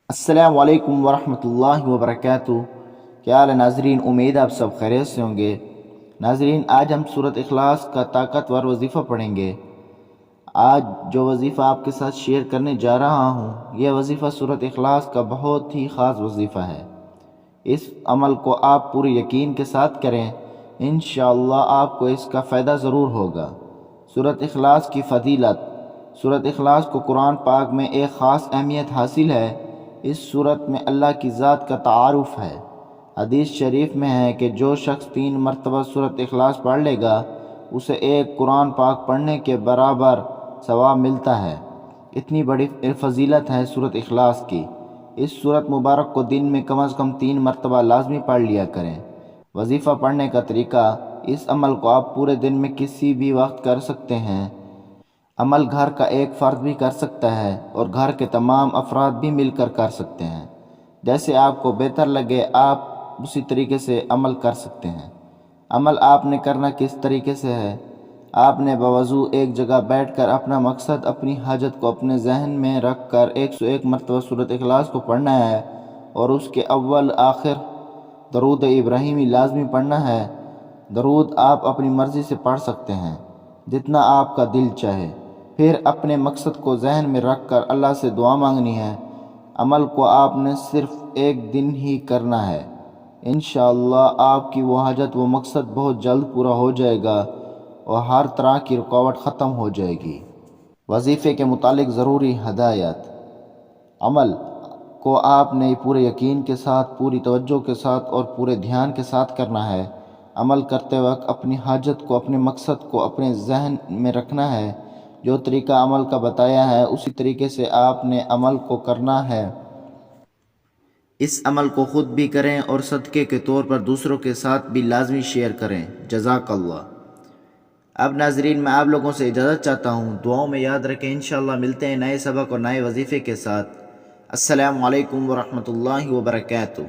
السلام علیکم ورحمۃ اللہ وبرکاتہ۔ کیا حال ہے ناظرین؟ امید آپ سب خیریت سے ہوں گے۔ ناظرین، آج ہم سورۃ اخلاص کا طاقتور وظیفہ پڑھیں گے۔ آج جو وظیفہ آپ کے ساتھ شیئر کرنے جا رہا ہوں، یہ وظیفہ سورۃ اخلاص کا بہت ہی خاص وظیفہ ہے۔ اس عمل کو آپ پورے یقین کے ساتھ کریں، انشاءاللہ آپ کو اس کا فائدہ ضرور ہوگا۔ سورۃ اخلاص کی فضیلت۔ سورۃ اخلاص کو قرآن پاک میں ایک خاص اہمیت حاصل ہے۔ اس سورت میں اللہ کی ذات کا تعارف ہے۔ حدیث شریف میں ہے کہ جو شخص 3 مرتبہ سورۃ اخلاص پڑھ لے گا، اسے ایک قرآن پاک پڑھنے کے برابر ثواب ملتا ہے۔ اتنی بڑی فضیلت ہے سورۃ اخلاص کی۔ اس سورت مبارک کو دن میں کم از کم 3 مرتبہ لازمی پڑھ لیا کریں۔ وظیفہ پڑھنے کا طریقہ۔ اس عمل کو آپ پورے دن میں کسی بھی وقت کر سکتے ہیں۔ عمل گھر کا ایک فرد بھی کر سکتا ہے اور گھر کے تمام افراد بھی مل کر کر سکتے ہیں۔ جیسے آپ کو بہتر لگے آپ اسی طریقے سے عمل کر سکتے ہیں۔ عمل آپ نے کرنا کس طریقے سے ہے؟ آپ نے بوضو ایک جگہ بیٹھ کر اپنا مقصد، اپنی حاجت کو اپنے ذہن میں رکھ کر 101 مرتبہ سورۃ اخلاص کو پڑھنا ہے اور اس کے اول آخر درود ابراہیمی لازمی پڑھنا ہے۔ درود آپ اپنی مرضی سے پڑھ سکتے ہیں، جتنا آپ کا دل چاہے۔ پھر اپنے مقصد کو ذہن میں رکھ کر اللہ سے دعا مانگنی ہے۔ عمل کو آپ نے صرف ایک دن ہی کرنا ہے۔ انشاءاللہ آپ کی وہ حاجت، وہ مقصد بہت جلد پورا ہو جائے گا اور ہر طرح کی رکاوٹ ختم ہو جائے گی۔ وظیفے کے متعلق ضروری ہدایت۔ عمل کو آپ نے پورے یقین کے ساتھ، پوری توجہ کے ساتھ اور پورے دھیان کے ساتھ کرنا ہے۔ عمل کرتے وقت اپنی حاجت کو، اپنے مقصد کو اپنے ذہن میں رکھنا ہے۔ جو طریقہ عمل کا بتایا ہے اسی طریقے سے آپ نے عمل کو کرنا ہے۔ اس عمل کو خود بھی کریں اور صدقے کے طور پر دوسروں کے ساتھ بھی لازمی شیئر کریں۔ جزاک اللہ۔ اب ناظرین، میں آپ لوگوں سے اجازت چاہتا ہوں۔ دعاؤں میں یاد رکھیں، انشاءاللہ ملتے ہیں نئے سبق اور نئے وظیفے کے ساتھ۔ السلام علیکم ورحمۃ اللہ وبرکاتہ۔